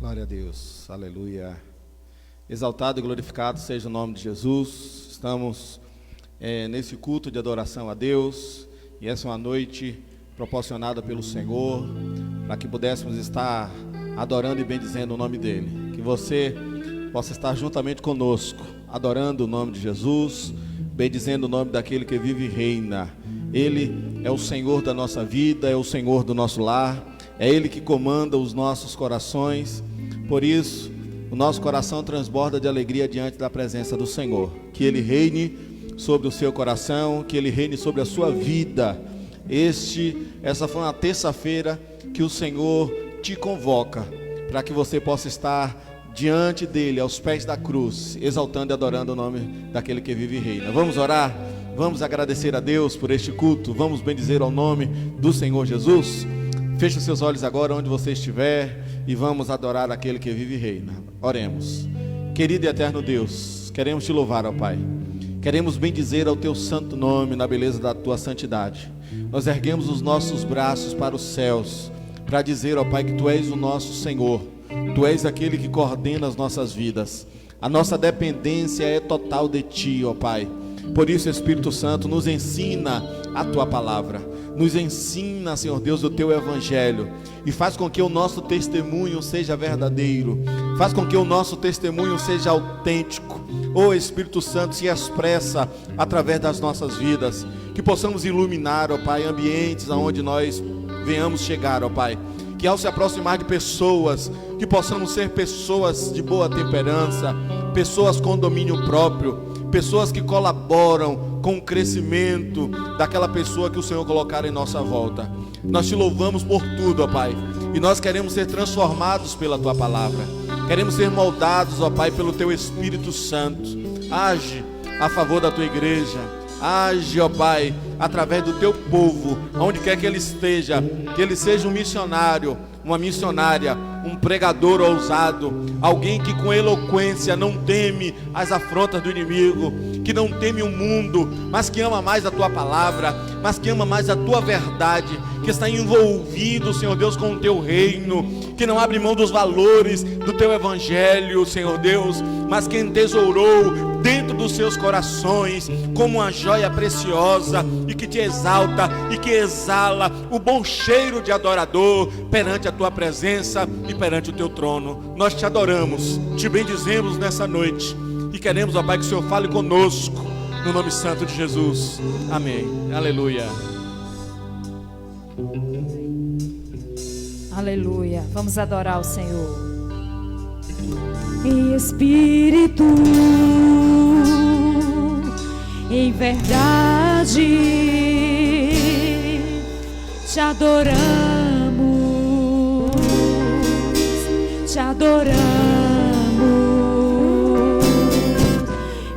Glória a Deus, aleluia. Exaltado e glorificado seja o nome de Jesus. Estamos nesse culto de adoração a Deus, e essa é uma noite proporcionada pelo Senhor, para que pudéssemos estar adorando e bendizendo o nome dEle. Que você possa estar juntamente conosco, adorando o nome de Jesus, bendizendo o nome daquele que vive e reina. Ele é o Senhor da nossa vida, é o Senhor do nosso lar, é Ele que comanda os nossos corações. Por isso, o nosso coração transborda de alegria diante da presença do Senhor. Que Ele reine sobre o seu coração, que Ele reine sobre a sua vida. Essa foi uma terça-feira que o Senhor te convoca, para que você possa estar diante dEle, aos pés da cruz, exaltando e adorando o nome daquele que vive e reina. Vamos orar? Vamos agradecer a Deus por este culto, vamos bendizer ao nome do Senhor Jesus. Feche os seus olhos agora onde você estiver e vamos adorar aquele que vive e reina. Oremos. Querido e eterno Deus, queremos te louvar, ó Pai. Queremos bendizer ao teu santo nome na beleza da tua santidade. Nós erguemos os nossos braços para os céus, para dizer, ó Pai, que tu és o nosso Senhor. Tu és aquele que coordena as nossas vidas. A nossa dependência é total de ti, ó Pai. Por isso, Espírito Santo, nos ensina a tua palavra, nos ensina, Senhor Deus, o teu evangelho, e faz com que o nosso testemunho seja verdadeiro, faz com que o nosso testemunho seja autêntico. Ó Espírito Santo, se expressa através das nossas vidas, que possamos iluminar, ó Pai, ambientes aonde nós venhamos chegar, ó Pai, que ao se aproximar de pessoas, que possamos ser pessoas de boa temperança, pessoas com domínio próprio, pessoas que colaboram com o crescimento daquela pessoa que o Senhor colocar em nossa volta. Nós te louvamos por tudo, ó Pai, e nós queremos ser transformados pela tua palavra, queremos ser moldados, ó Pai, pelo teu Espírito Santo. Age a favor da tua igreja, age, ó Pai, através do teu povo, onde quer que ele esteja, que ele seja um missionário, uma missionária, um pregador ousado, alguém que com eloquência não teme as afrontas do inimigo, que não teme o mundo, mas que ama mais a tua palavra, mas que ama mais a tua verdade, que está envolvido, Senhor Deus, com o teu reino, que não abre mão dos valores do teu evangelho, Senhor Deus, mas que entesourou dentro dos seus corações como uma joia preciosa, e que te exalta e que exala o bom cheiro de adorador perante a tua presença e perante o teu trono. Nós te adoramos, te bendizemos nessa noite e queremos, ó Pai, que o Senhor fale conosco no nome santo de Jesus. Amém. Aleluia. Aleluia. Vamos adorar o Senhor em espírito, em verdade. Te adoramos, te adoramos,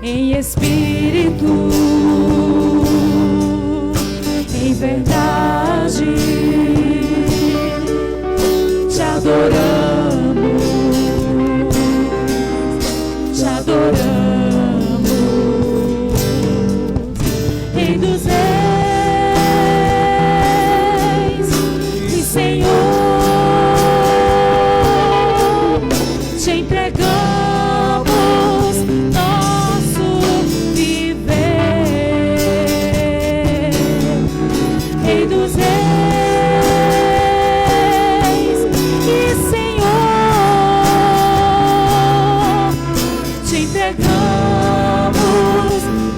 em espírito, em verdade. Te adoramos, te adoramos, Rei dos Reis e Senhor, te entregamos nosso viver, Rei dos Reis e Senhor, te entregamos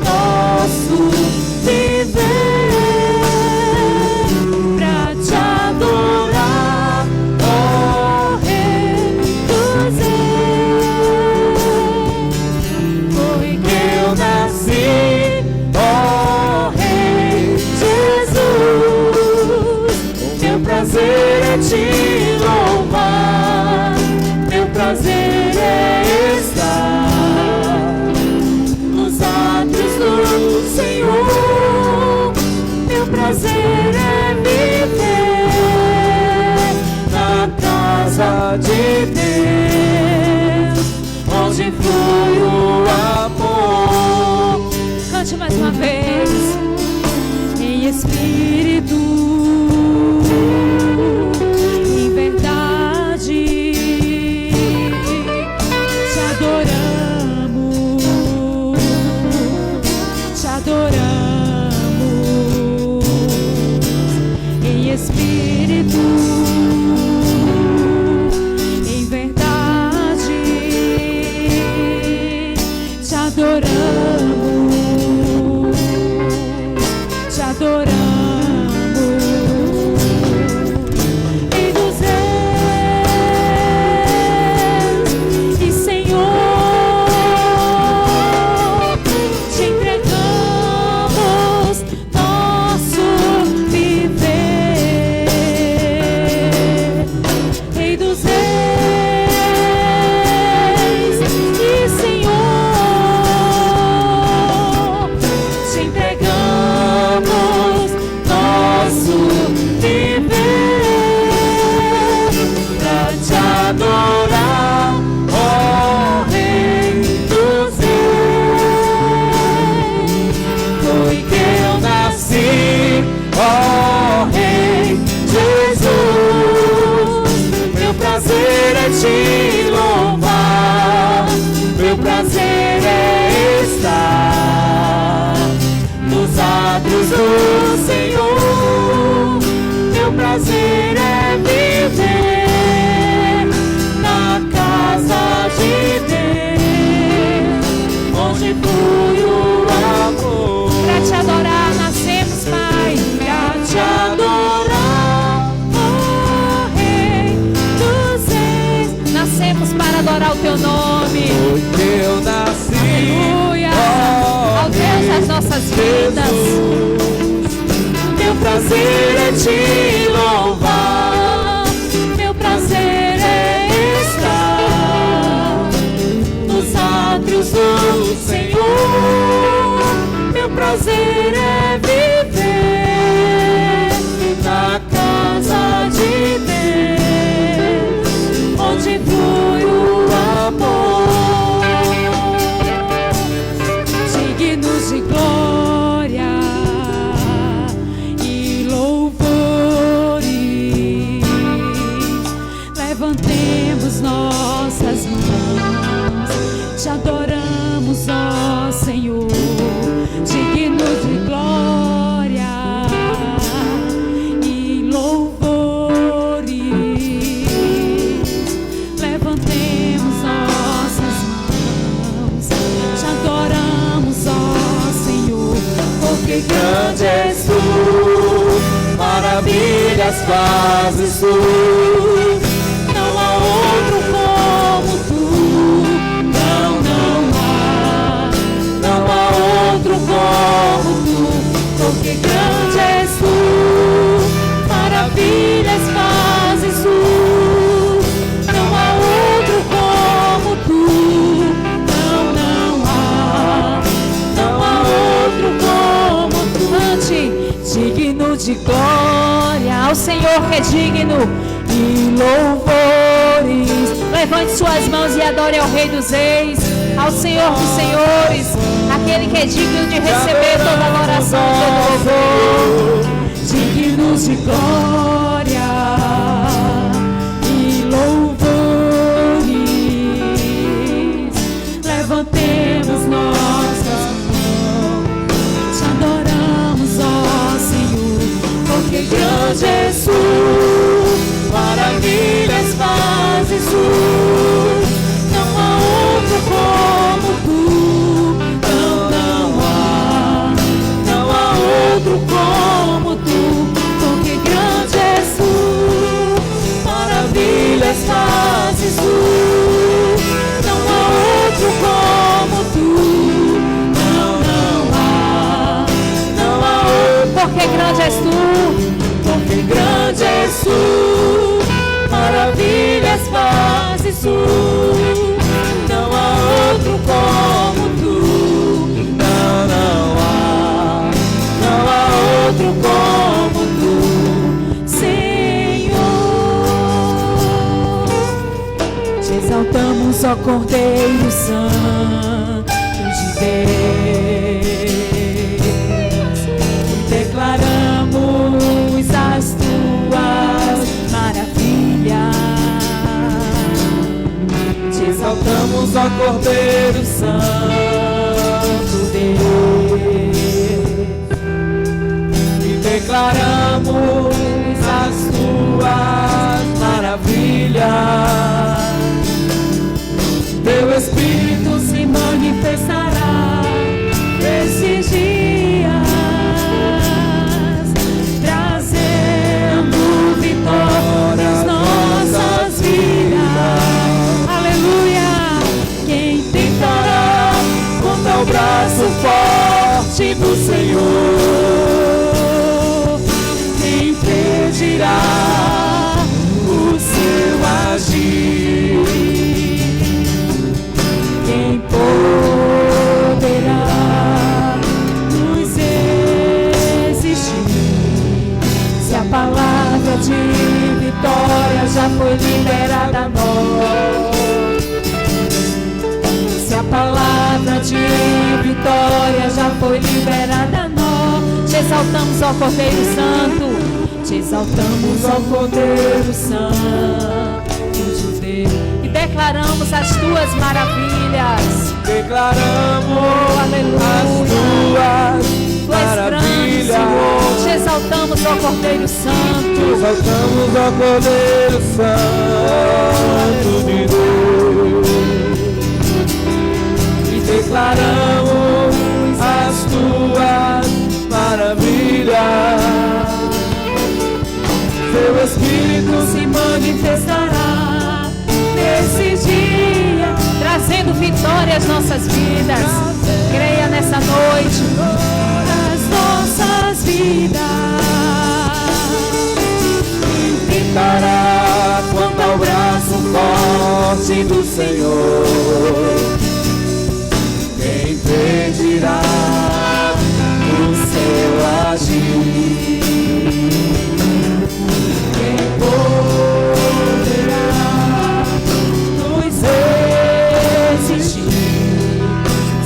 nosso viver pra te adorar, ó Rei dos Reis. Foi que eu nasci, ó Rei Jesus. Meu prazer é te louvar, meu prazer é estar nos átrios do Senhor. Meu prazer é viver na casa de Deus, onde flui o amor. Cante mais uma vez, em espírito, em verdade. espírito, em verdade te adoramos, te adoramos. Rei dos reis e Senhor, te entregamos nosso viver. Rei dos reis e Senhor, te entregamos nosso viver pra te adorar, ó Rei dos reis. Foi que eu nasci, ó Rei Jesus. Meu prazer é te louvar, meu prazer é estar nos átrios do Senhor. Meu prazer é viver na casa de Deus, onde flui o amor. Pra te adorar nascemos, Pai, pra te adorar, ó Rei dos reis. Nascemos para adorar o teu nome. Foi que eu nasci, Aleluia, ó ao Deus das nossas vidas. meu prazer é te louvar, Meu prazer é estar nos átrios do Senhor. Meu prazer é viver na casa de Deus, onde flui o amor. Dignos de glória e louvores, levantemos nossas mãos, te adoramos, ó Senhor. Digno de glória e louvores, levantemos nossas mãos, te adoramos, ó Senhor. Porque grande és tu, maravilhas fazes tu. não há outro como tu, não há outro como tu. Porque grande és tu, maravilhas fazes tu. Não há outro como tu, não há outro como tu. Ante, digno de glória, ao Senhor que é digno e louvores. Levante suas mãos e adore ao Rei dos Reis, ao Senhor dos Senhores, aquele que é digno de receber toda adoração, todo louvor. Dignos de glória e louvores, levantemos nossas mãos, te adoramos, ó Senhor. Porque grande és tu, maravilhas fazes tu. Não há outro como tu, não há outro como tu. Porque grande és tu, maravilhas fazes tu. Não há outro como tu, não há outro. Porque grande és tu, porque grande és tu, maravilhas fazes tu. Não há outro como tu, não há outro como tu, Senhor. Te exaltamos, ó Cordeiro Santo de Deus, e declaramos as tuas maravilhas. Te exaltamos, ó Cordeiro Santo Deus, declaramos maravilhas. Teu Espírito se manifestará nesses dias, trazendo vitória às nossas vidas. Aleluia! Quem tentará contra o braço forte do Senhor? Quem impedirá o seu agir? Quem poderá nos resistir? Se a palavra de vitória já foi liberada a nós, se a palavra de vitória já foi liberada a nós, te exaltamos, ó Cordeiro Santo, te exaltamos, ó Cordeiro Santo de Deus, e declaramos as tuas maravilhas. Declaramos Aleluia. as tuas maravilhas. Senhor, te exaltamos, ó Cordeiro Santo. Te exaltamos, ó Cordeiro Santo de Deus. E declaramos as tuas maravilhas. Teu Espírito se manifestará nesse dia, trazendo vitória às nossas vidas. Creia nessa noite, as nossas vidas. tentará contra o braço forte do Senhor. Quem impedirá o seu agir? Quem poderá nos resistir?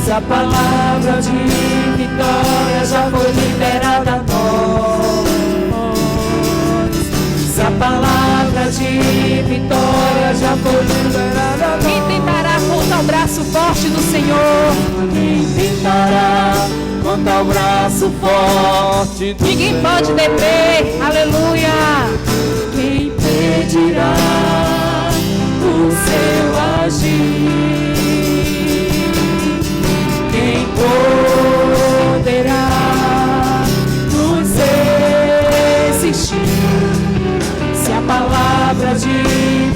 Se a palavra de vitória já foi liberada a nós, se a palavra de vitória já foi liberada a nós, quem tentará contra o braço forte do Senhor? Quem tentará contra o braço forte do Ninguém Senhor? pode deter, aleluia. Quem impedirá o seu agir? Quem poderá nos resistir? Se a palavra de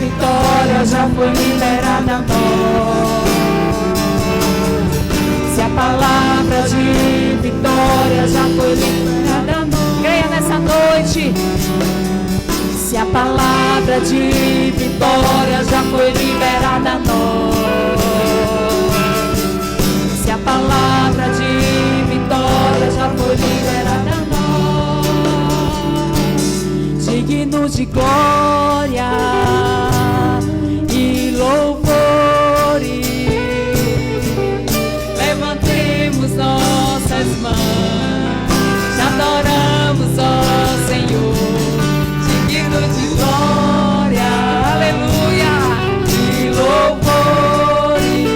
vitória já foi liberada a nós, se a palavra de vitória já foi liberada a nós, creia nessa noite. Se a palavra de vitória já foi liberada a nós, se a palavra de vitória já foi liberada a nós, digno de glória e louvores, levantemos nossas mãos, te adoramos, ó Senhor, digno de glória, aleluia, e louvores,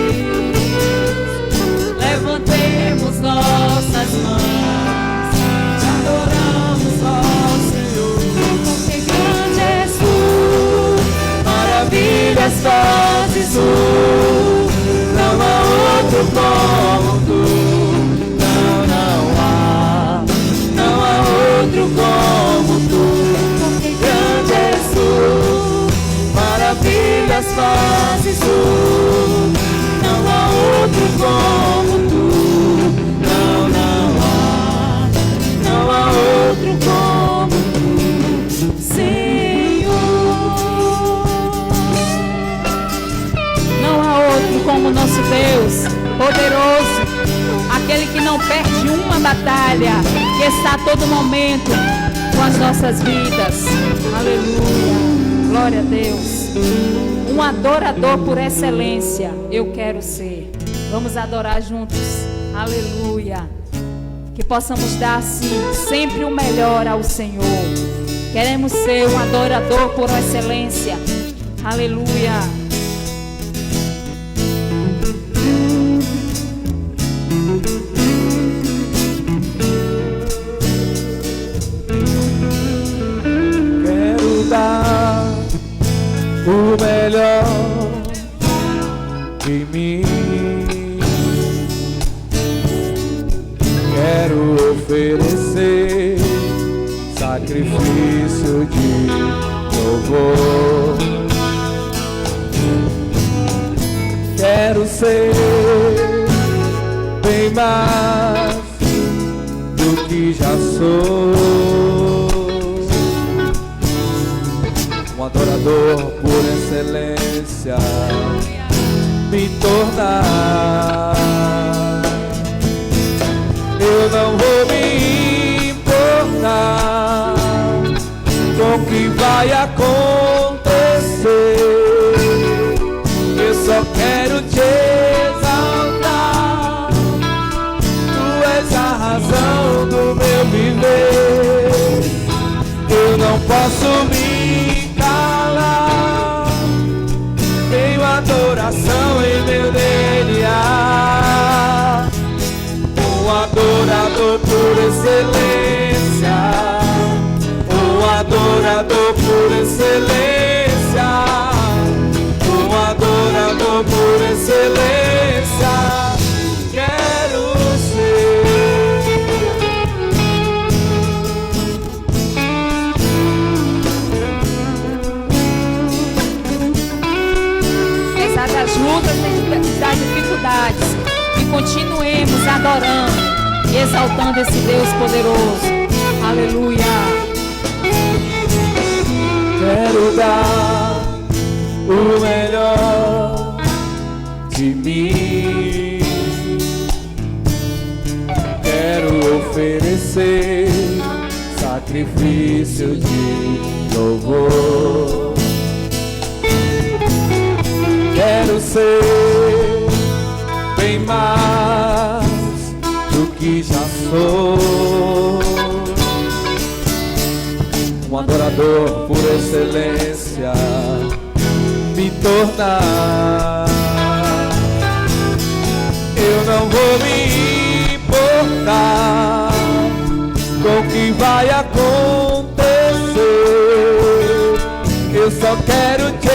levantemos nossas mãos, te adoramos, ó Senhor, porque grande és tu, Maravilhas fazes tu, não há outro como tu. Não há outro como tu. Grande és tu, maravilhas fazes tu, não há outro como tu. Não há outro como tu, Senhor. Não há outro como nosso Deus, poderoso, aquele que não perde uma batalha, que está a todo momento com as nossas vidas. Aleluia, glória a Deus. Um adorador por excelência eu quero ser. Vamos adorar juntos. Aleluia. Que possamos dar sim sempre o melhor ao Senhor. Queremos ser um adorador por excelência. Aleluia. quero dar o sou um adorador por excelência, me tornar. Eu não vou me importar com o que vai acontecer. Eu só quero te exaltar. Tu és a razão do meu viver. Eu não posso me calar. Tenho adoração em meu DNA. Um adorador por excelência. Um adorador por excelência. Um adorador por excelência. Quero ser. Apesar das lutas e das dificuldades, que continuemos adorando e exaltando esse Deus poderoso. Aleluia. Quero dar o melhor de mim. Quero oferecer sacrifício de louvor. Quero ser bem mais do que já sou. Um adorador por excelência, me tornar. Eu não vou me importar com o que vai acontecer. Eu só quero te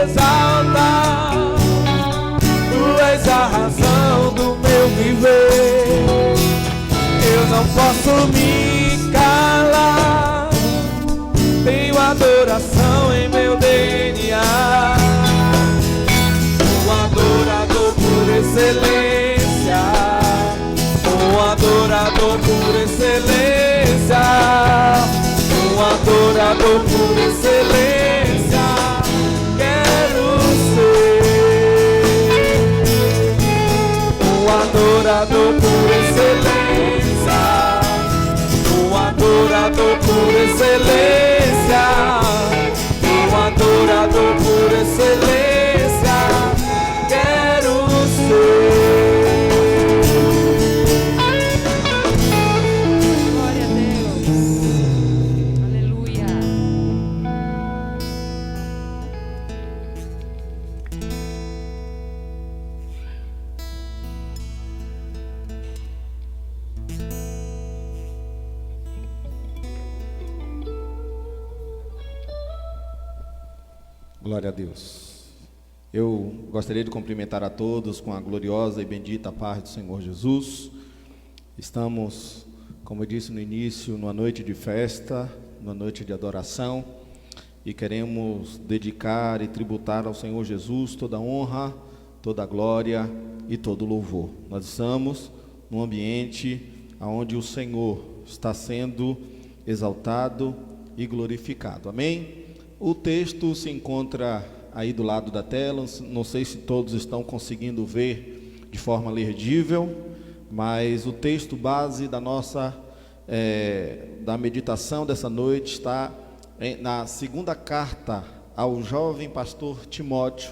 exaltar. Tu és a razão do meu viver. Eu não posso me calar. Tenho adoração em meu DNA. Um adorador por excelência. Um adorador por excelência. Um adorador por excelência. Quero ser um adorador por excelência. Um adorador por excelência. Um adorador por excelência. Quero ser. Glória a Deus. Aleluia. Glória a Deus. Eu gostaria de cumprimentar a todos com a gloriosa e bendita paz do Senhor Jesus. Estamos, como eu disse no início, numa noite de festa, numa noite de adoração, e queremos dedicar e tributar ao Senhor Jesus toda a honra, toda a glória e todo o louvor. Nós estamos num ambiente onde o Senhor está sendo exaltado e glorificado. Amém? O texto se encontra aí do lado da tela, não sei se todos estão conseguindo ver de forma legível, mas o texto base da nossa da meditação dessa noite está na segunda carta ao jovem pastor Timóteo,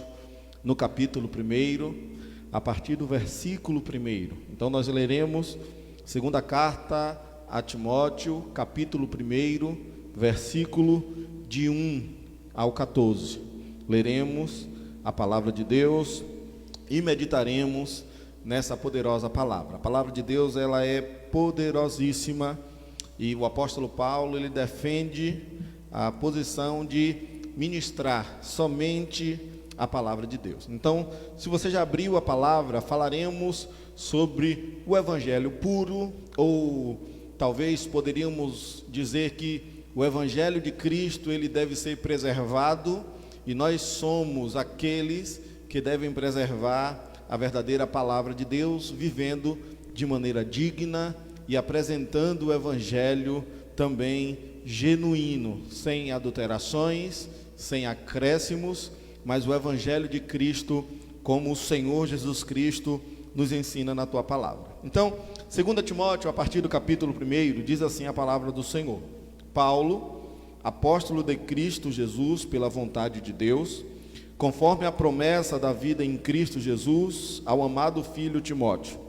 no capítulo 1, a partir do versículo 1. Então nós leremos segunda carta a Timóteo, capítulo 1, versículo de 1 ao 14. Leremos a palavra de Deus e meditaremos nessa poderosa palavra. A palavra de Deus, ela é poderosíssima, e o apóstolo Paulo, ele defende a posição de ministrar somente a palavra de Deus. Então, se você já abriu a palavra, falaremos sobre o evangelho puro, ou talvez poderíamos dizer que o evangelho de Cristo, ele deve ser preservado, e nós somos aqueles que devem preservar a verdadeira palavra de Deus, vivendo de maneira digna e apresentando o evangelho também genuíno, sem adulterações, sem acréscimos, mas o evangelho de Cristo, como o Senhor Jesus Cristo nos ensina na tua palavra. Então, 2 Timóteo, a partir do capítulo 1, diz assim a palavra do Senhor: Paulo, apóstolo de Cristo Jesus, pela vontade de Deus, conforme a promessa da vida em Cristo Jesus, ao amado filho Timóteo,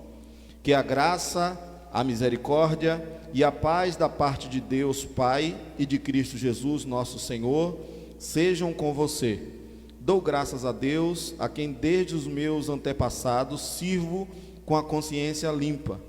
que a graça, a misericórdia e a paz da parte de Deus Pai e de Cristo Jesus nosso Senhor sejam com você. Dou graças a Deus, a quem desde os meus antepassados sirvo com a consciência limpa,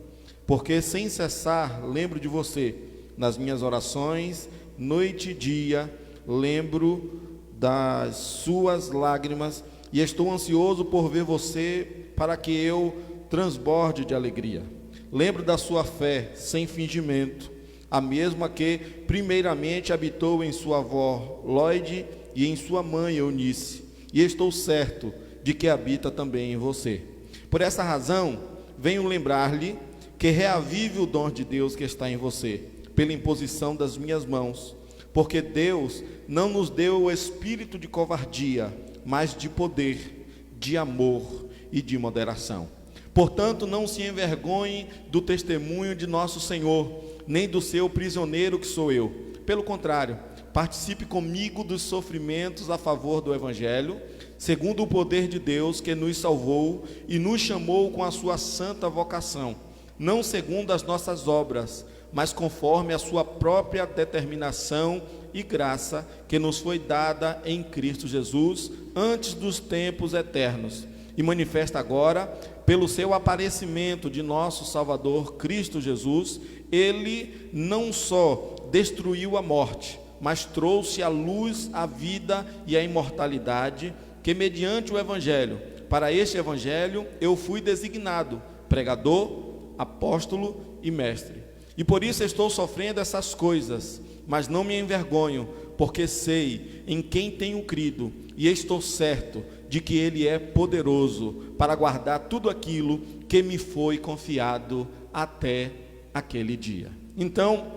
porque sem cessar lembro de você nas minhas orações, noite e dia, lembro das suas lágrimas e estou ansioso por ver você para que eu transborde de alegria. Lembro da sua fé sem fingimento, a mesma que primeiramente habitou em sua avó Lóide e em sua mãe Eunice, e estou certo de que habita também em você. Por essa razão, venho lembrar-lhe que reavive o dom de Deus que está em você, pela imposição das minhas mãos, porque Deus não nos deu o espírito de covardia, mas de poder, de amor e de moderação. Portanto, não se envergonhe do testemunho de nosso Senhor, nem do seu prisioneiro que sou eu. Pelo contrário, participe comigo dos sofrimentos a favor do Evangelho, segundo o poder de Deus que nos salvou e nos chamou com a sua santa vocação, não segundo as nossas obras, mas conforme a sua própria determinação e graça que nos foi dada em Cristo Jesus antes dos tempos eternos, e manifesta agora pelo seu aparecimento de nosso Salvador Cristo Jesus. Ele não só destruiu a morte, mas trouxe à luz a vida e a imortalidade, que mediante o Evangelho, para este Evangelho eu fui designado pregador, apóstolo e mestre. E por isso estou sofrendo essas coisas, mas não me envergonho, porque sei em quem tenho crido, e estou certo de que Ele é poderoso para guardar tudo aquilo que me foi confiado até aquele dia. Então,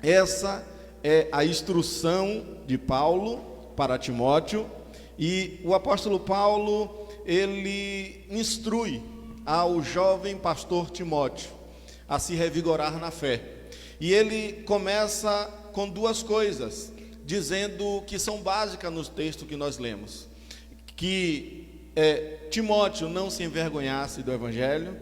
essa é a instrução de Paulo para Timóteo, e o apóstolo Paulo, ele instrui ao jovem pastor Timóteo a se revigorar na fé. E ele começa com duas coisas, dizendo que são básicas no texto que nós lemos: que Timóteo não se envergonhasse do Evangelho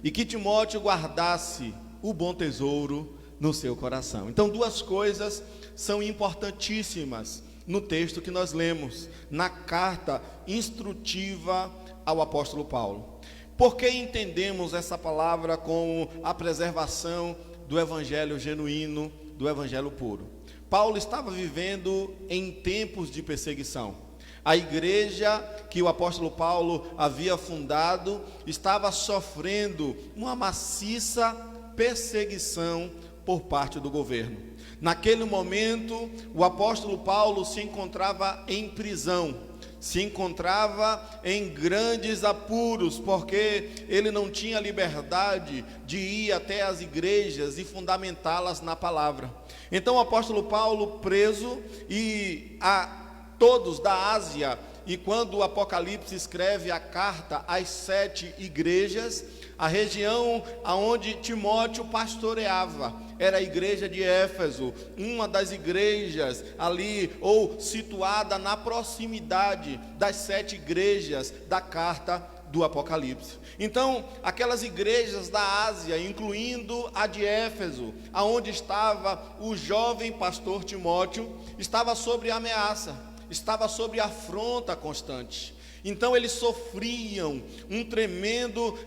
e que Timóteo guardasse o bom tesouro no seu coração. Então, duas coisas são importantíssimas no texto que nós lemos, na carta instrutiva ao apóstolo Paulo. Por que entendemos essa palavra como a preservação do Evangelho genuíno, do Evangelho puro? Paulo estava vivendo em tempos de perseguição. A igreja que o apóstolo Paulo havia fundado estava sofrendo uma maciça perseguição por parte do governo. Naquele momento, o apóstolo Paulo se encontrava em prisão, se encontrava em grandes apuros, porque ele não tinha liberdade de ir até as igrejas e fundamentá-las na palavra. Então o apóstolo Paulo preso, e a todos da Ásia, e quando o Apocalipse escreve a carta às 7 igrejas, a região aonde Timóteo pastoreava era a igreja de Éfeso, uma das igrejas ali, ou situada na proximidade das 7 igrejas da carta do Apocalipse. Então, aquelas igrejas da Ásia, incluindo a de Éfeso, aonde estava o jovem pastor Timóteo, estava sob ameaça, estava sob afronta constante. Então eles sofriam um tremendo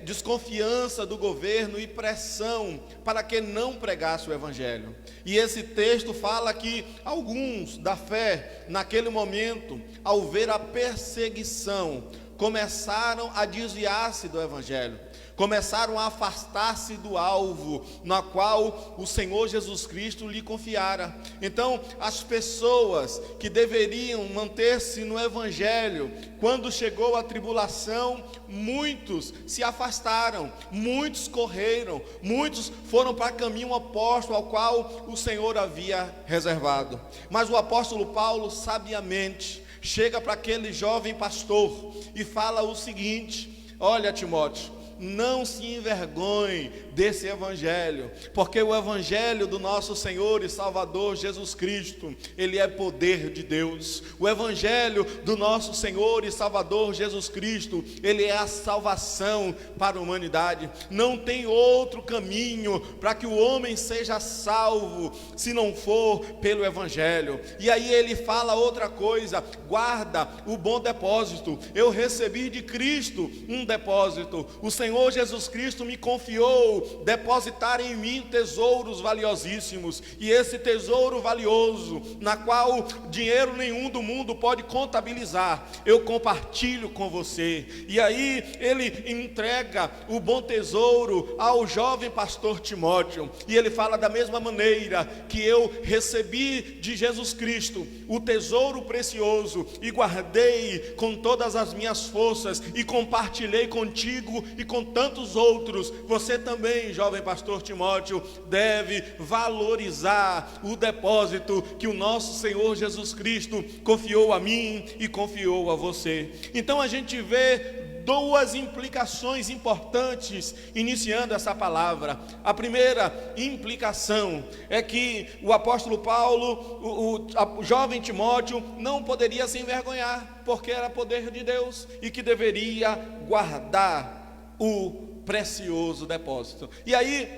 desconfiança do governo e pressão para que não pregasse o Evangelho. E esse texto fala que alguns da fé, naquele momento, ao ver a perseguição, começaram a desviar-se do Evangelho, começaram a afastar-se do alvo, na qual o Senhor Jesus Cristo lhe confiara. Então, as pessoas que deveriam manter-se no Evangelho, quando chegou a tribulação, muitos se afastaram, muitos correram, muitos foram para caminho oposto ao qual o Senhor havia reservado. Mas o apóstolo Paulo, sabiamente, chega para aquele jovem pastor e fala o seguinte: olha, Timóteo, não se envergonhe desse evangelho, porque o evangelho do nosso Senhor e Salvador Jesus Cristo, ele é poder de Deus. O evangelho do nosso Senhor e Salvador Jesus Cristo, ele é a salvação para a humanidade. Não tem outro caminho para que o homem seja salvo, se não for pelo evangelho. E aí ele fala outra coisa: guarda o bom depósito. Eu recebi de Cristo um depósito. O Senhor Jesus Cristo me confiou depositar em mim tesouros valiosíssimos, e esse tesouro valioso, na qual dinheiro nenhum do mundo pode contabilizar, eu compartilho com você. E aí ele entrega o bom tesouro ao jovem pastor Timóteo, e ele fala: da mesma maneira que eu recebi de Jesus Cristo o tesouro precioso e guardei com todas as minhas forças e compartilhei contigo e com tantos outros, você também, jovem pastor Timóteo, deve valorizar o depósito que o nosso Senhor Jesus Cristo confiou a mim e confiou a você. Então a gente vê duas implicações importantes iniciando essa palavra. A primeira implicação é que o apóstolo Paulo, o jovem Timóteo, não poderia se envergonhar, porque era poder de Deus, e que deveria guardar o precioso depósito. E aí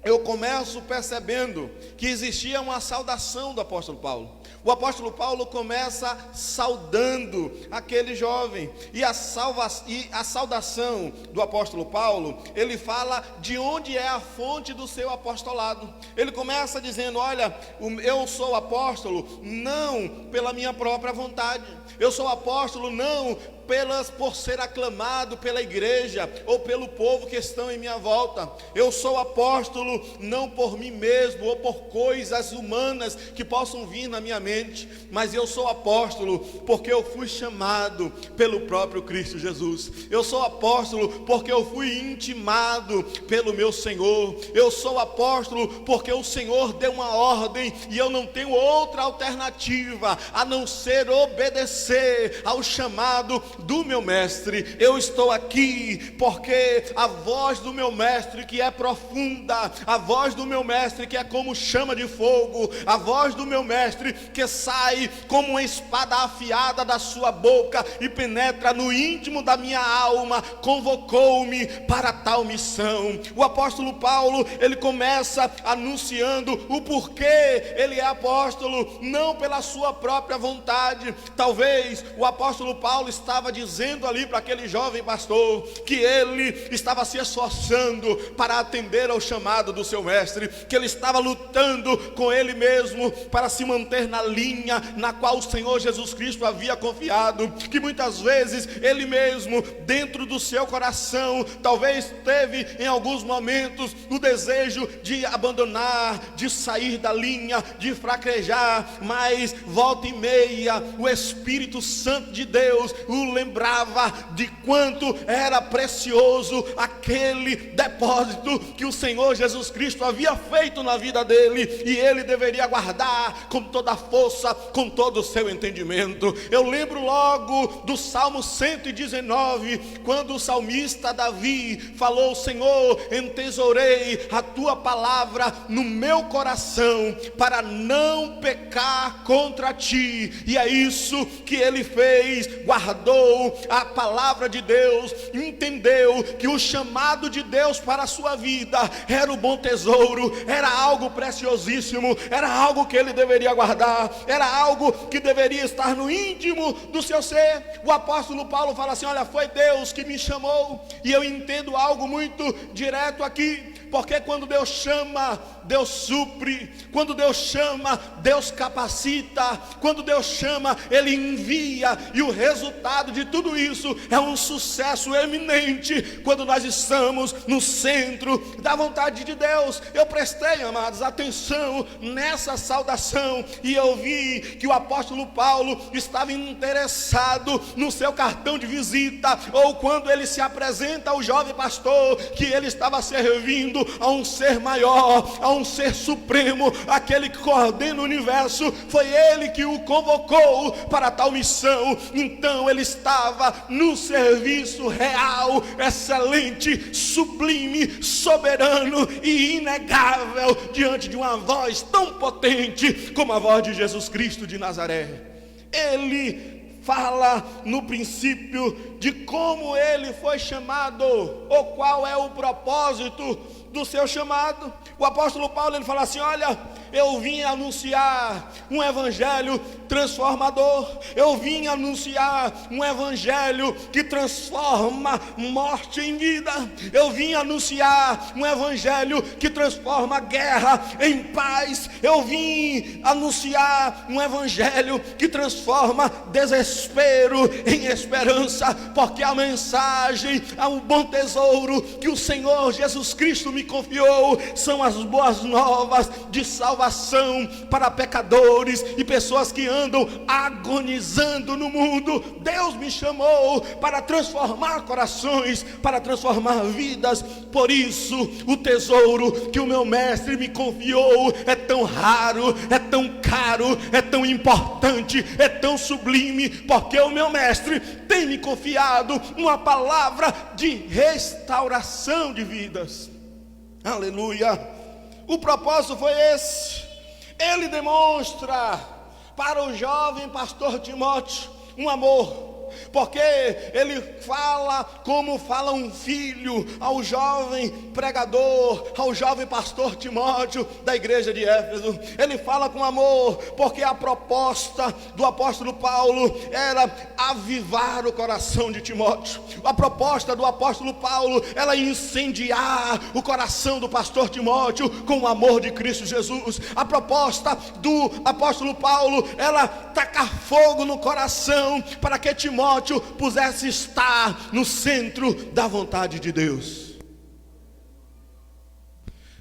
eu começo percebendo que existia uma saudação do apóstolo Paulo. O apóstolo Paulo começa saudando aquele jovem, e a saudação do apóstolo Paulo, ele fala de onde é a fonte do seu apostolado. Ele começa dizendo: olha, eu sou apóstolo não pela minha própria vontade, eu sou apóstolo não por ser aclamado pela igreja ou pelo povo que estão em minha volta. Eu sou apóstolo não por mim mesmo ou por coisas humanas que possam vir na minha mente, mas eu sou apóstolo porque eu fui chamado pelo próprio Cristo Jesus. Eu sou apóstolo porque eu fui intimado pelo meu Senhor. Eu sou apóstolo porque o Senhor deu uma ordem e eu não tenho outra alternativa a não ser obedecer ao chamado do meu mestre. Eu estou aqui porque a voz do meu mestre, que é profunda, a voz do meu mestre que é como chama de fogo, a voz do meu mestre que sai como uma espada afiada da sua boca e penetra no íntimo da minha alma, convocou-me para tal missão. O apóstolo Paulo, ele começa anunciando o porquê ele é apóstolo, não pela sua própria vontade. Talvez o apóstolo Paulo estava dizendo ali para aquele jovem pastor que ele estava se esforçando para atender ao chamado do seu mestre, que ele estava lutando com ele mesmo para se manter na linha na qual o Senhor Jesus Cristo havia confiado, que muitas vezes ele mesmo, dentro do seu coração, talvez teve em alguns momentos o desejo de abandonar, de sair da linha, de fraquejar, mas volta e meia o Espírito Santo de Deus o lembrava de quanto era precioso aquele depósito que o Senhor Jesus Cristo havia feito na vida dele, e ele deveria guardar com toda a força, com todo o seu entendimento. Eu lembro logo do Salmo 119, quando o salmista Davi falou: Senhor, entesourei a tua palavra no meu coração para não pecar contra ti. E é isso que ele fez, guardou a palavra de Deus, entendeu que o chamado de Deus para a sua vida era o bom tesouro, era algo preciosíssimo, era algo que ele deveria guardar, era algo que deveria estar no íntimo do seu ser. O apóstolo Paulo fala assim: olha, foi Deus que me chamou, e eu entendo algo muito direto aqui. Porque quando Deus chama, Deus supre. Quando Deus chama, Deus capacita. Quando Deus chama, Ele envia. E o resultado de tudo isso é um sucesso eminente quando nós estamos no centro da vontade de Deus. Eu prestei, amados, atenção nessa saudação, e eu vi que o apóstolo Paulo estava interessado no seu cartão de visita, ou quando ele se apresenta ao jovem pastor, que ele estava servindo a um ser maior, a um ser supremo, aquele que coordena o universo. Foi ele que o convocou para tal missão. Então ele estava no serviço real, excelente, sublime, soberano e inegável, diante de uma voz tão potente como a voz de Jesus Cristo de Nazaré. Ele fala no princípio de como ele foi chamado, ou qual é o propósito do seu chamado. O apóstolo Paulo, ele fala assim: olha, eu vim anunciar um evangelho transformador. Eu vim anunciar um evangelho que transforma morte em vida. Eu vim anunciar um evangelho que transforma guerra em paz. Eu vim anunciar um evangelho que transforma desespero em esperança, porque a mensagem, o bom tesouro que o Senhor Jesus Cristo me confiou são as boas novas de salvação para pecadores e pessoas que andam agonizando no mundo. Deus me chamou para transformar corações, para transformar vidas. Por isso o tesouro que o meu mestre me confiou é tão raro, é tão caro, é tão importante, é tão sublime, porque o meu mestre tem me confiado uma palavra de restauração de vidas. Aleluia. O propósito foi esse. Ele demonstra para o jovem pastor Timóteo um amor, porque ele fala como fala um filho ao jovem pregador, ao jovem pastor Timóteo da igreja de Éfeso. Ele fala com amor, porque a proposta do apóstolo Paulo era avivar o coração de Timóteo. A proposta do apóstolo Paulo era incendiar o coração do pastor Timóteo com o amor de Cristo Jesus. A proposta do apóstolo Paulo era tacar fogo no coração para que Timóteo pudesse estar no centro da vontade de Deus.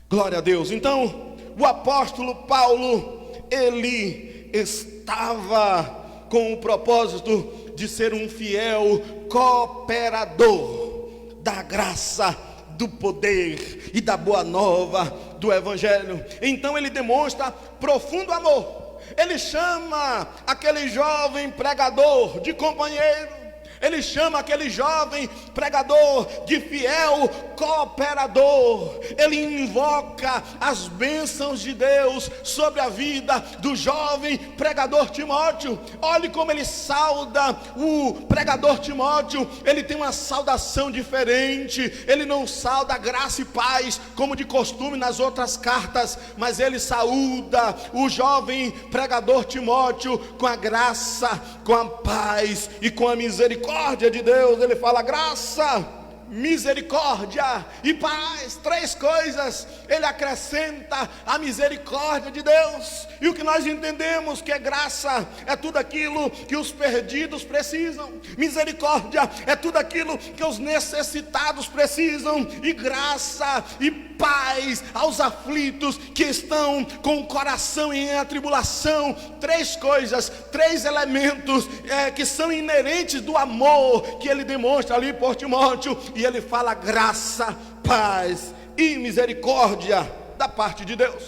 Glória a Deus. Então, o apóstolo Paulo, ele estava com o propósito de ser um fiel cooperador da graça, do poder e da boa nova do evangelho. Então ele demonstra profundo amor. Ele chama aquele jovem pregador de companheiro. Ele chama aquele jovem pregador de fiel cooperador. Ele invoca as bênçãos de Deus sobre a vida do jovem pregador Timóteo. Olhe como ele sauda o pregador Timóteo. Ele tem uma saudação diferente. Ele não sauda graça e paz como de costume nas outras cartas, mas ele saúda o jovem pregador Timóteo com a graça, com a paz e com a misericórdia de Deus. Ele fala graça, misericórdia e paz, três coisas. Ele acrescenta a misericórdia de Deus. E o que nós entendemos que é graça é tudo aquilo que os perdidos precisam. Misericórdia é tudo aquilo que os necessitados precisam. E graça e paz aos aflitos que estão com o coração em atribulação. Três coisas, três elementos que são inerentes do amor que ele demonstra ali por Timóteo. E ele fala graça, paz e misericórdia da parte de Deus.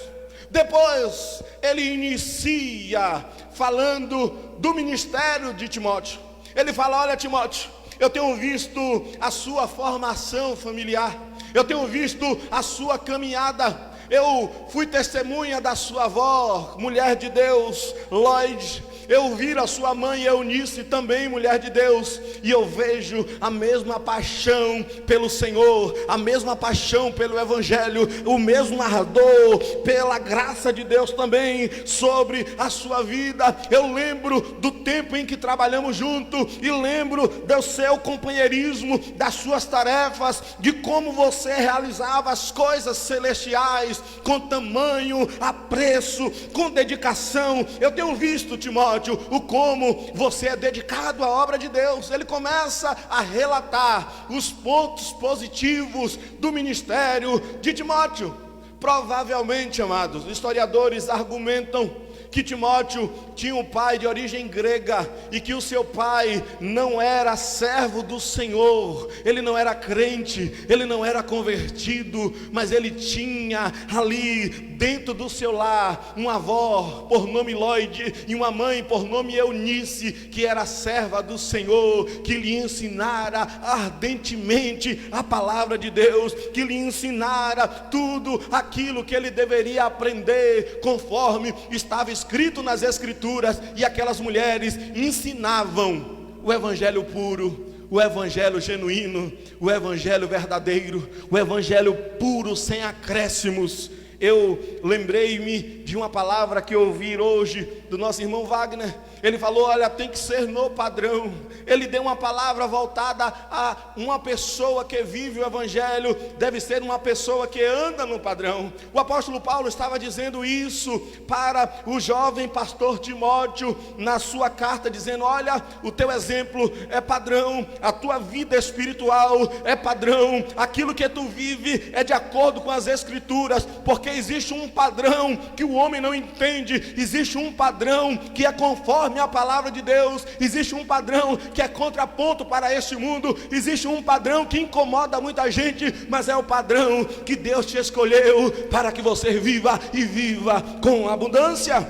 Depois ele inicia falando do ministério de Timóteo. Ele fala: olha, Timóteo, eu tenho visto a sua formação familiar, eu tenho visto a sua caminhada. Eu fui testemunha da sua avó, mulher de Deus, Lloyd. Eu vi a sua mãe Eunice também, mulher de Deus, e eu vejo a mesma paixão pelo Senhor, a mesma paixão pelo Evangelho, o mesmo ardor pela graça de Deus também sobre a sua vida. Eu lembro do tempo em que trabalhamos juntos, e lembro do seu companheirismo, das suas tarefas, de como você realizava as coisas celestiais com tamanho apreço, com dedicação. Eu tenho visto, Timóteo, o como você é dedicado à obra de Deus. Ele começa a relatar os pontos positivos do ministério de Timóteo. Provavelmente, amados, historiadores argumentam que Timóteo tinha um pai de origem grega, e que o seu pai não era servo do Senhor, ele não era crente, ele não era convertido, mas ele tinha ali dentro do seu lar uma avó por nome Lloyd e uma mãe por nome Eunice, que era serva do Senhor, que lhe ensinara ardentemente a palavra de Deus, que lhe ensinara tudo aquilo que ele deveria aprender conforme estava escrito nas Escrituras. E aquelas mulheres ensinavam o evangelho puro, o evangelho genuíno, o evangelho verdadeiro, o evangelho puro, sem acréscimos. Eu lembrei-me de uma palavra que eu ouvi hoje do nosso irmão Wagner. Ele falou: olha, tem que ser no padrão. Ele deu uma palavra voltada a uma pessoa que vive o evangelho, deve ser uma pessoa que anda no padrão. O apóstolo Paulo estava dizendo isso para o jovem pastor Timóteo na sua carta, dizendo: olha, o teu exemplo é padrão, a tua vida espiritual é padrão, aquilo que tu vive é de acordo com as Escrituras, porque existe um padrão que o homem não entende, existe um padrão que é conforme a palavra de Deus, existe um padrão que é contraponto para este mundo, existe um padrão que incomoda muita gente, mas é o padrão que Deus te escolheu para que você viva e viva com abundância.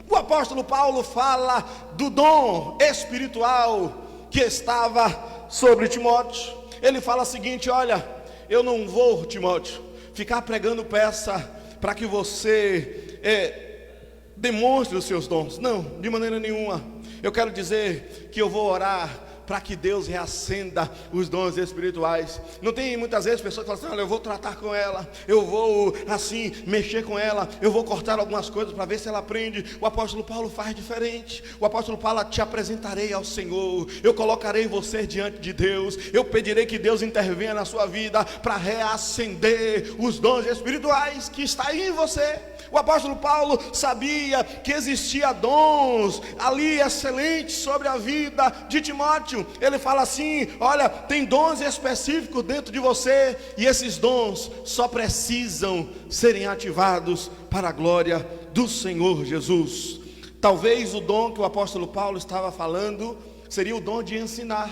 O apóstolo Paulo fala do dom espiritual que estava sobre Timóteo. Ele fala o seguinte: olha, eu não vou, Timóteo, ficar pregando peça para que você demonstre os seus dons. Não, de maneira nenhuma. Eu quero dizer que eu vou orar para que Deus reacenda os dons espirituais. Não tem muitas vezes pessoas que falam assim: olha, eu vou tratar com ela, eu vou assim mexer com ela, eu vou cortar algumas coisas para ver se ela aprende. O apóstolo Paulo faz diferente. O apóstolo Paulo: te apresentarei ao Senhor, eu colocarei você diante de Deus, eu pedirei que Deus intervenha na sua vida para reacender os dons espirituais que está aí em você. O apóstolo Paulo sabia que existia dons ali excelentes sobre a vida de Timóteo. Ele fala assim: olha, tem dons específicos dentro de você, e esses dons só precisam serem ativados para a glória do Senhor Jesus. Talvez o dom que o apóstolo Paulo estava falando seria o dom de ensinar,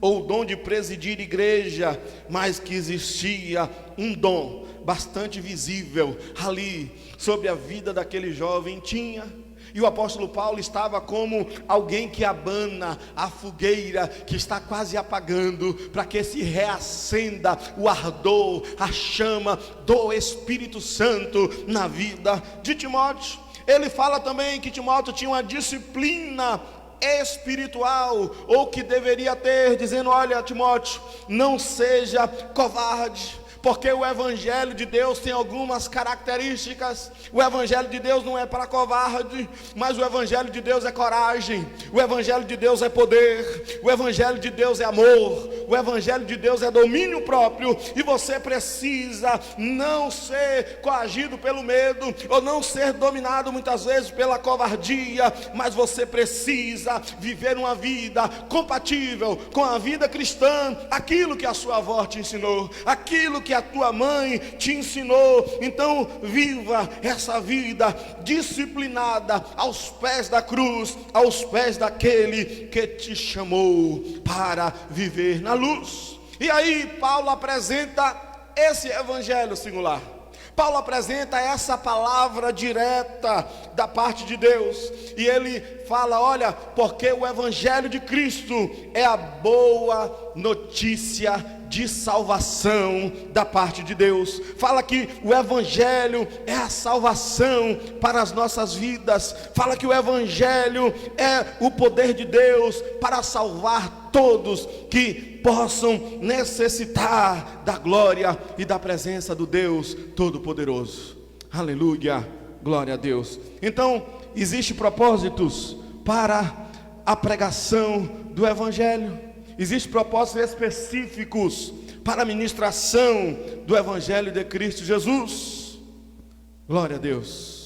ou o dom de presidir igreja, mas que existia um dom bastante visível ali sobre a vida daquele jovem. E o apóstolo Paulo estava como alguém que abana a fogueira que está quase apagando, para que se reacenda o ardor, a chama do Espírito Santo na vida de Timóteo. Ele fala também que Timóteo tinha uma disciplina espiritual, ou que deveria ter, dizendo: olha, Timóteo, não seja covarde, porque o evangelho de Deus tem algumas características. O evangelho de Deus não é para covarde, mas o evangelho de Deus é coragem, o evangelho de Deus é poder, o evangelho de Deus é amor, o evangelho de Deus é domínio próprio. E você precisa não ser coagido pelo medo, ou não ser dominado muitas vezes pela covardia, mas você precisa viver uma vida compatível com a vida cristã, aquilo que a sua avó te ensinou, aquilo que a tua mãe te ensinou. Então viva essa vida disciplinada aos pés da cruz, aos pés daquele que te chamou para viver na luz. E aí Paulo apresenta esse evangelho singular. Paulo apresenta essa palavra direta da parte de Deus, e ele fala: olha, porque o evangelho de Cristo é a boa notícia de salvação da parte de Deus. Fala que o Evangelho é a salvação para as nossas vidas. Fala que o Evangelho é o poder de Deus para salvar todos que possam necessitar da glória e da presença do Deus Todo-Poderoso. Aleluia, glória a Deus. Então, existem propósitos para a pregação do Evangelho. Existem propósitos específicos para a ministração do Evangelho de Cristo Jesus. Glória a Deus.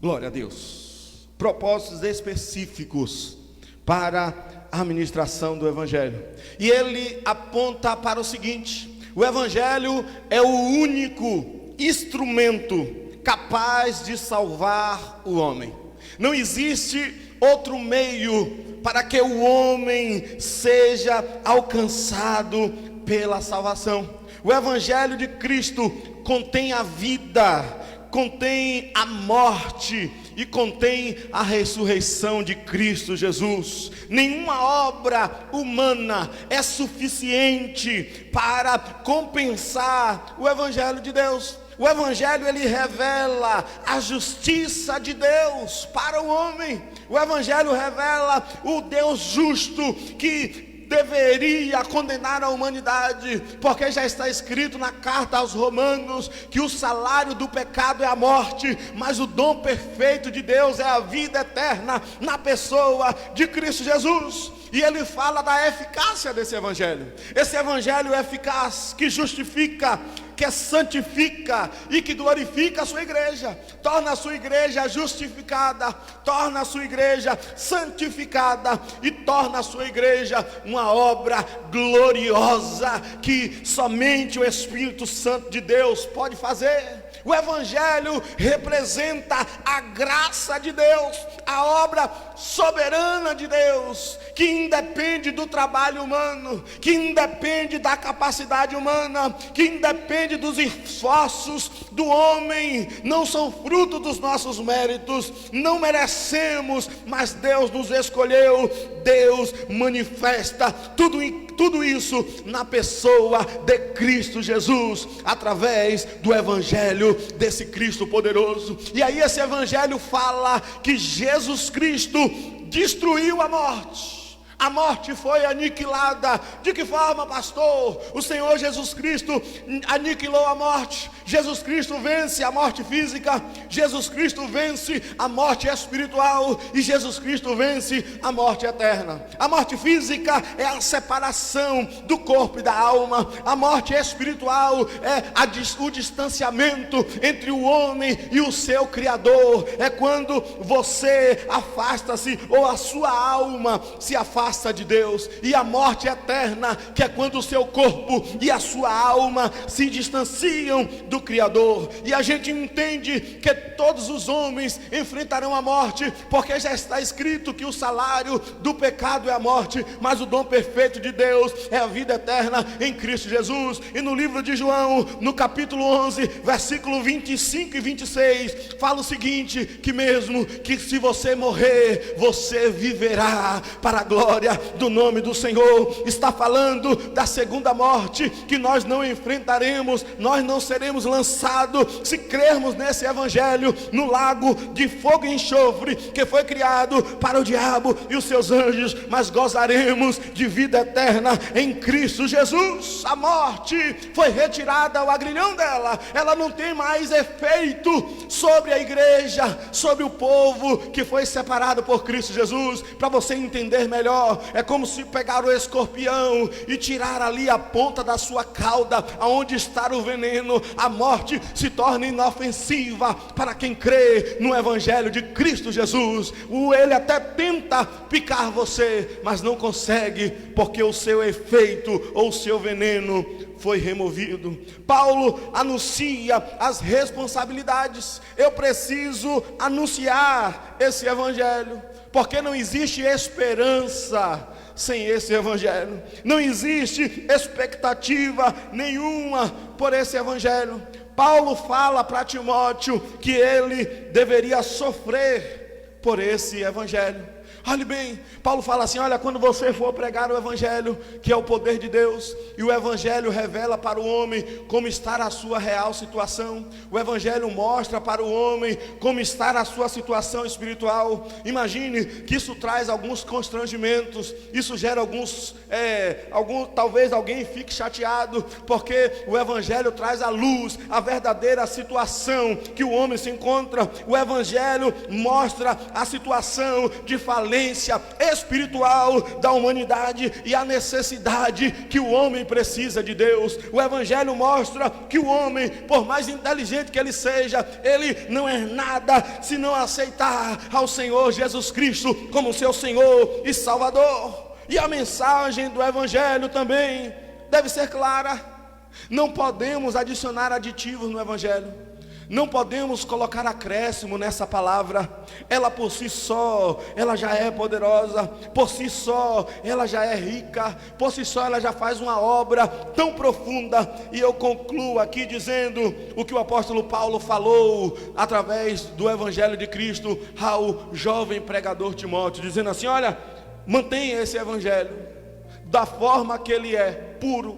Glória a Deus. Propósitos específicos para a ministração do Evangelho. E ele aponta para o seguinte: o Evangelho é o único instrumento capaz de salvar o homem. Não existe outro meio para que o homem seja alcançado pela salvação. O Evangelho de Cristo contém a vida, contém a morte e contém a ressurreição de Cristo Jesus. Nenhuma obra humana é suficiente para compensar o Evangelho de Deus. O Evangelho, ele revela a justiça de Deus para o homem. O Evangelho revela o Deus justo que deveria condenar a humanidade, porque já está escrito na carta aos Romanos que o salário do pecado é a morte, mas o dom perfeito de Deus é a vida eterna na pessoa de Cristo Jesus. E ele fala da eficácia desse Evangelho. Esse Evangelho é eficaz, que justifica, que santifica e que glorifica a sua igreja. Torna a sua igreja justificada, torna a sua igreja santificada e torna a sua igreja uma obra gloriosa que somente o Espírito Santo de Deus pode fazer. O Evangelho representa a graça de Deus, a obra soberana de Deus, que independe do trabalho humano, que independe da capacidade humana, que independe dos esforços do homem, não são fruto dos nossos méritos, não merecemos, mas Deus nos escolheu. Deus manifesta tudo isso na pessoa de Cristo Jesus, através do Evangelho desse Cristo poderoso. E aí esse Evangelho fala que Jesus Cristo destruiu a morte. A morte foi aniquilada. De que forma, pastor? O Senhor Jesus Cristo aniquilou a morte. Jesus Cristo vence a morte física, Jesus Cristo vence a morte espiritual e Jesus Cristo vence a morte eterna. A morte física é a separação do corpo e da alma. A morte espiritual é o distanciamento entre o homem e o seu Criador. É quando você afasta-se, ou a sua alma se afasta de Deus. E a morte eterna, que é quando o seu corpo e a sua alma se distanciam do Criador. E a gente entende que todos os homens enfrentarão a morte, porque já está escrito que o salário do pecado é a morte, mas o dom perfeito de Deus é a vida eterna em Cristo Jesus. E no livro de João, no capítulo 11, versículo 25 e 26, fala o seguinte: que mesmo que se você morrer, você viverá para a glória do nome do Senhor. Está falando da segunda morte, que nós não enfrentaremos, nós não seremos lançados, se crermos nesse Evangelho, no lago de fogo e enxofre, que foi criado para o diabo e os seus anjos, mas gozaremos de vida eterna em Cristo Jesus. A morte foi retirada ao agrilhão dela, ela não tem mais efeito sobre a igreja, sobre o povo que foi separado por Cristo Jesus. Para você entender melhor, é como se pegar o escorpião e tirar ali a ponta da sua cauda, aonde está o veneno. A morte se torna inofensiva para quem crê no Evangelho de Cristo Jesus. Ele até tenta picar você, mas não consegue, porque o seu efeito ou o seu veneno foi removido. Paulo anuncia as responsabilidades. Eu preciso anunciar esse evangelho, porque não existe esperança sem esse evangelho. Não existe expectativa nenhuma por esse evangelho. Paulo fala para Timóteo que ele deveria sofrer por esse evangelho. Olhe bem, Paulo fala assim: olha, quando você for pregar o evangelho, que é o poder de Deus, e o evangelho revela para o homem como está a sua real situação, o evangelho mostra para o homem como está a sua situação espiritual. Imagine que isso traz alguns constrangimentos, isso gera talvez alguém fique chateado, porque o evangelho traz à luz a verdadeira situação que o homem se encontra. O evangelho mostra a situação de falência espiritual da humanidade e a necessidade que o homem precisa de Deus. O evangelho mostra que o homem, por mais inteligente que ele seja, ele não é nada se não aceitar ao Senhor Jesus Cristo como seu Senhor e Salvador. E a mensagem do evangelho também deve ser clara. Não podemos adicionar aditivos no evangelho. Não podemos colocar acréscimo nessa palavra. Ela por si só, ela já é poderosa. Por si só, ela já é rica. Por si só, ela já faz uma obra tão profunda. E eu concluo aqui dizendo o que o apóstolo Paulo falou através do evangelho de Cristo ao jovem pregador Timóteo, dizendo assim: olha, mantenha esse evangelho da forma que ele é, puro.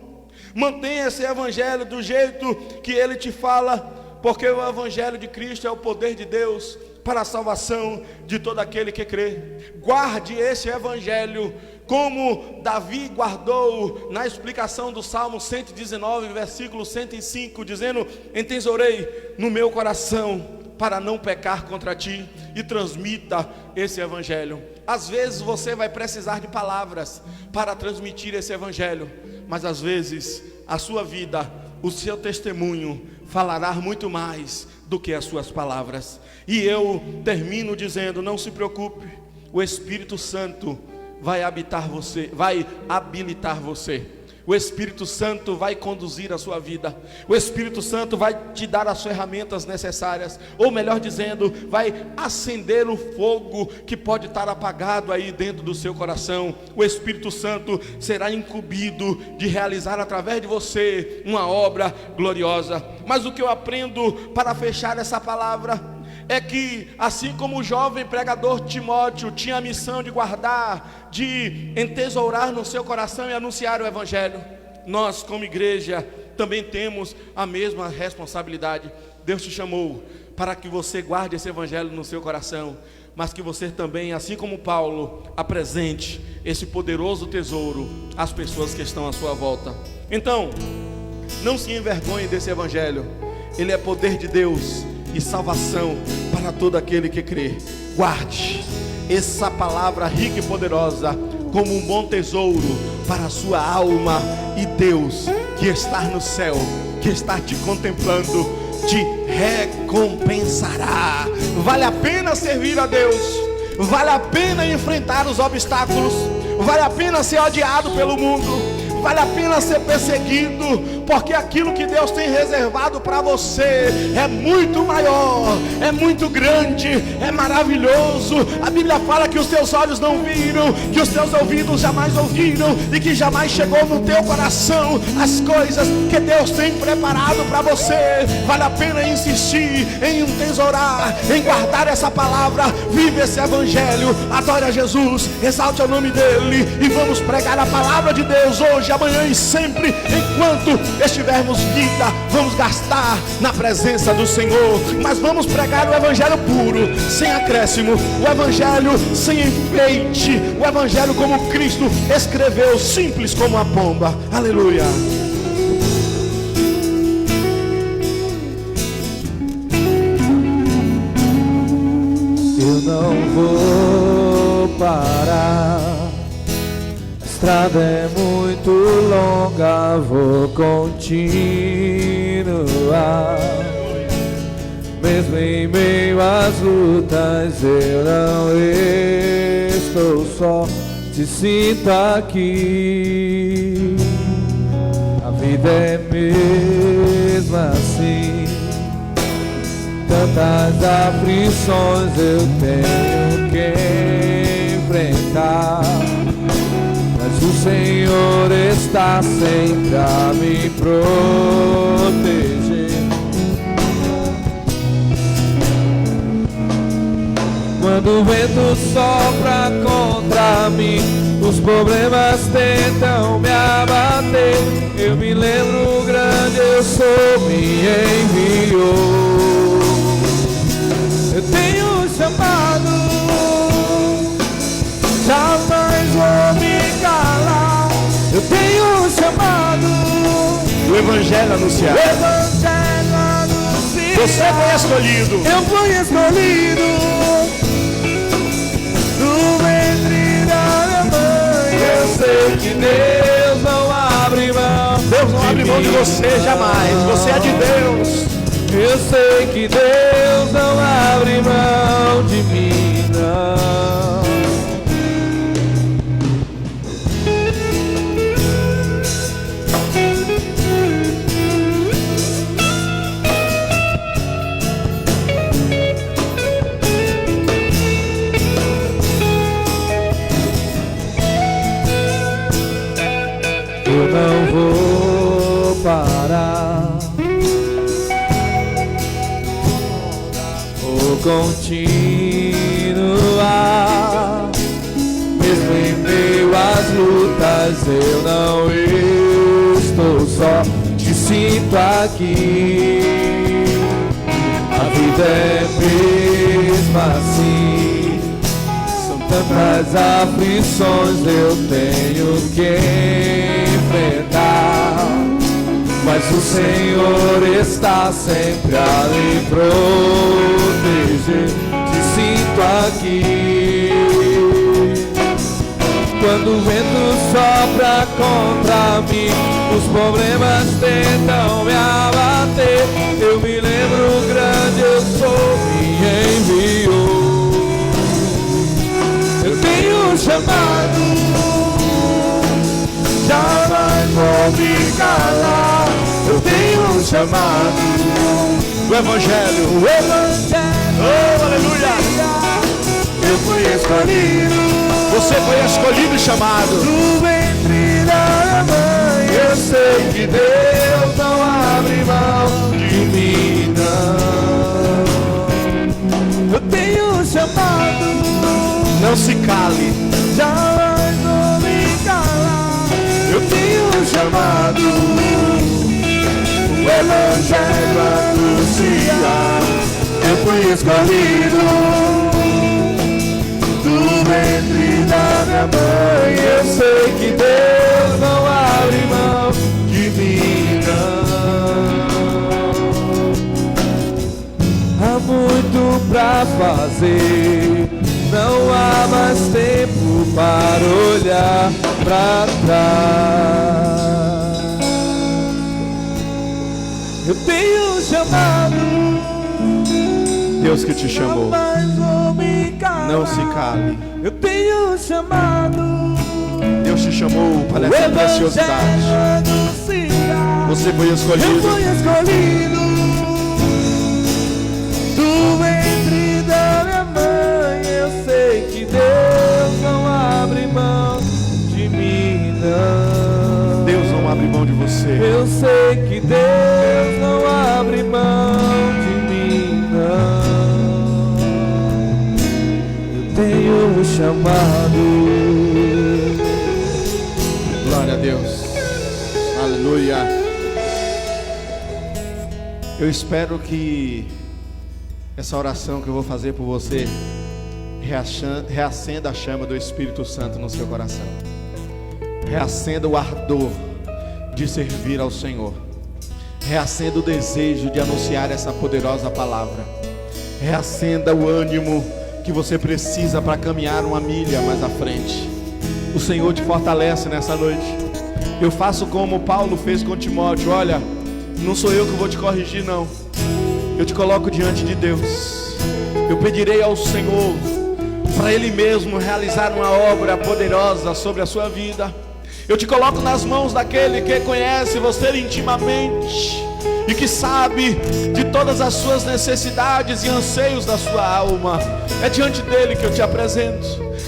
Mantenha esse evangelho do jeito que ele te fala, porque o evangelho de Cristo é o poder de Deus para a salvação de todo aquele que crê. Guarde esse evangelho como Davi guardou na explicação do Salmo 119, versículo 105, dizendo: entesourei no meu coração para não pecar contra ti. E transmita esse evangelho. Às vezes você vai precisar de palavras para transmitir esse evangelho, mas às vezes a sua vida, o seu testemunho falará muito mais do que as suas palavras. E eu termino dizendo: não se preocupe, o Espírito Santo vai habilitar você. O Espírito Santo vai conduzir a sua vida. O Espírito Santo vai te dar as ferramentas necessárias, ou melhor dizendo, vai acender o fogo que pode estar apagado aí dentro do seu coração. O Espírito Santo será incumbido de realizar através de você uma obra gloriosa. Mas o que eu aprendo para fechar essa palavra é que, assim como o jovem pregador Timóteo tinha a missão de guardar, de entesourar no seu coração e anunciar o evangelho, nós como igreja também temos a mesma responsabilidade. Deus te chamou para que você guarde esse evangelho no seu coração, mas que você também, assim como Paulo, apresente esse poderoso tesouro às pessoas que estão à sua volta. Então, não se envergonhe desse evangelho. Ele é poder de Deus e salvação para todo aquele que crê. Guarde essa palavra rica e poderosa como um bom tesouro para a sua alma, e Deus que está no céu, que está te contemplando, te recompensará. Vale a pena servir a Deus, vale a pena enfrentar os obstáculos, vale a pena ser odiado pelo mundo, vale a pena ser perseguido, porque aquilo que Deus tem reservado para você é muito maior, é muito grande, é maravilhoso. A Bíblia fala que os teus olhos não viram, que os teus ouvidos jamais ouviram, e que jamais chegou no teu coração as coisas que Deus tem preparado para você. Vale a pena insistir em entesourar, em guardar essa palavra. Vive esse evangelho, adore a Jesus, exalte o nome dele, e vamos pregar a palavra de Deus hoje, amanhã e sempre. Enquanto estivermos vida, vamos gastar na presença do Senhor, mas vamos pregar o evangelho puro, sem acréscimo, o evangelho sem enfeite, o evangelho como Cristo escreveu, simples como a pomba. Aleluia. Eu não vou parar, a estrada é muito longa, vou continuar. Mesmo em meio às lutas, eu não estou só, te sinto aqui. A vida é mesmo assim. Tantas aflições eu tenho que enfrentar, mas o Senhor está sempre a me proteger. Quando o vento sopra contra mim, os problemas tentam me abater, eu me lembro grande, eu sou, me enviou. Eu tenho um chamado, jamais vou me calar. Eu tenho um chamado, O Evangelho anunciado. o Evangelho anunciado. Você foi escolhido. Eu fui escolhido do ventre da minha mãe. Eu sei que Deus não abre mão. Deus não abre mão de você jamais. Você é de Deus. Eu sei que Deus não abre mão de mim, não. Eu não vou parar, vou continuar, mesmo em meio às lutas eu não estou só, te sinto aqui. A vida é mesmo assim, são tantas aflições eu tenho que enfrentar, mas o Senhor está sempre a me proteger. Te sinto aqui. Quando o vento sopra contra mim, os problemas tentam me abater, eu me lembro grande, eu sou, me enviou. Eu tenho um chamado, jamais vou me calar. Eu tenho um chamado, O Evangelho. o Evangelho. Oh, aleluia. Eu fui escolhido Você foi escolhido e chamado. do ventre da minha mãe. Eu sei que Deus não abre mão de mim, não. Eu tenho um chamado, Não se cale. jamais vou me calar. Eu tenho um chamado, o Evangelho anunciar. Eu fui escolhido do ventre da minha mãe. Eu sei que Deus não abre mão de mim, não. Há muito pra fazer, não há mais tempo para olhar pra trás. Eu tenho um chamado, Deus que te chamou. jamais vou me calar. Não se cale. Eu tenho um chamado, Deus te chamou para o essa Evangelho preciosidade. anunciar. Você foi Eu escolhido. fui escolhido do ventre da minha mãe. Eu sei que Deus não abre mão de mim, não. Deus não abre mão de você. Eu sei que Deus não abre mão de mim, não. Eu tenho um chamado. Glória a Deus. Aleluia. Eu espero que essa oração que eu vou fazer por você reacenda a chama do Espírito Santo no seu coração. Reacenda o ardor de servir ao Senhor. Reacenda o desejo de anunciar essa poderosa palavra. Reacenda o ânimo que você precisa para caminhar uma milha mais à frente. O Senhor te fortalece nessa noite. Eu faço como Paulo fez com Timóteo. Olha, não sou eu que vou te corrigir, não. Eu te coloco diante de Deus. Eu pedirei ao Senhor para Ele mesmo realizar uma obra poderosa sobre a sua vida. Eu te coloco nas mãos daquele que conhece você intimamente e que sabe de todas as suas necessidades e anseios da sua alma. É diante dele que eu te apresento,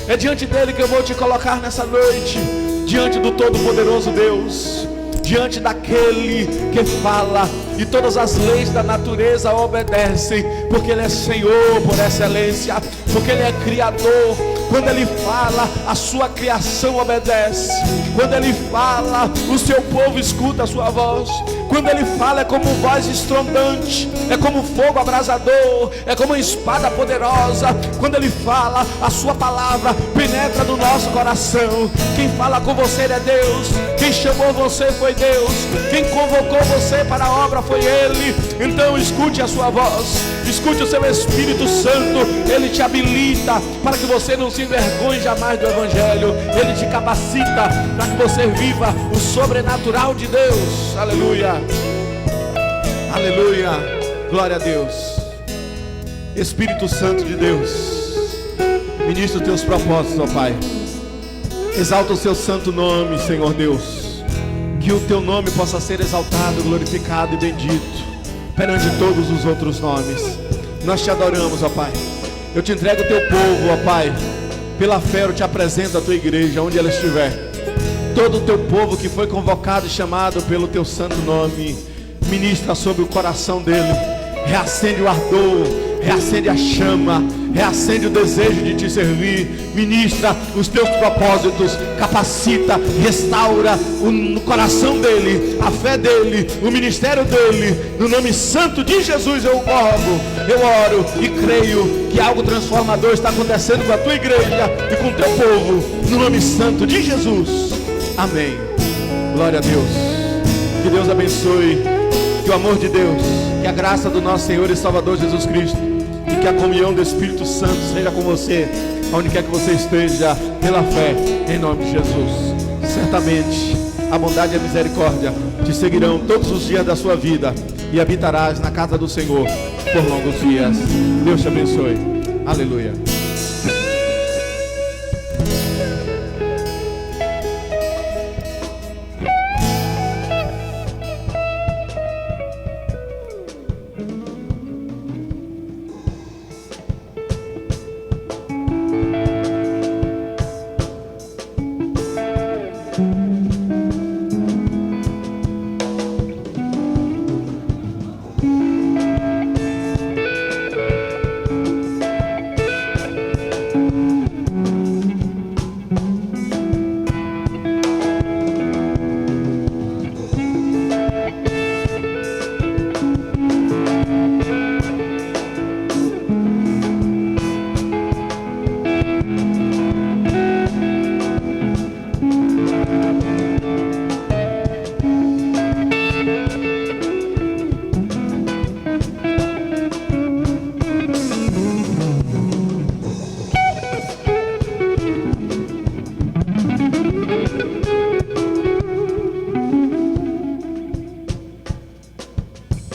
é diante dele que eu vou te colocar nessa noite, diante do Todo-Poderoso Deus, diante daquele que fala e todas as leis da natureza obedecem, porque ele é Senhor por excelência, porque ele é Criador. Quando ele fala, a sua criação obedece. Quando ele fala, o seu povo escuta a sua voz. Quando ele fala, é como voz estrondante, é como fogo abrasador, é como uma espada poderosa. Quando ele fala, a sua palavra penetra no nosso coração. Quem fala com você é Deus, quem chamou você foi Deus, quem convocou você para a obra foi Ele. Então escute a sua voz, escute o seu Espírito Santo. Ele te habilita para que você não se envergonhe jamais do Evangelho. Ele te capacita para que você viva o sobrenatural de Deus. Aleluia, aleluia, glória a Deus. Espírito Santo de Deus, ministra os teus propósitos, ó Pai. Exalta o seu santo nome, Senhor Deus. Que o teu nome possa ser exaltado, glorificado e bendito perante todos os outros nomes. Nós te adoramos, ó Pai. Eu te entrego o teu povo, ó Pai. Pela fé eu te apresento a tua igreja, onde ela estiver. Todo o teu povo que foi convocado e chamado pelo teu santo nome, ministra sobre o coração dele. Reacende o ardor, reacende a chama, reacende o desejo de te servir. Ministra os teus propósitos, capacita, restaura no coração dele, a fé dele, o ministério dele. No nome santo de Jesus eu oro e creio que algo transformador está acontecendo com a tua igreja e com o teu povo, no nome santo de Jesus. Amém. Glória a Deus. Que Deus abençoe, que o amor de Deus, que a graça do nosso Senhor e Salvador Jesus Cristo e que a comunhão do Espírito Santo seja com você, onde quer que você esteja, pela fé, em nome de Jesus. Certamente a bondade e a misericórdia te seguirão todos os dias da sua vida e habitarás na casa do Senhor por longos dias. Deus te abençoe. Aleluia.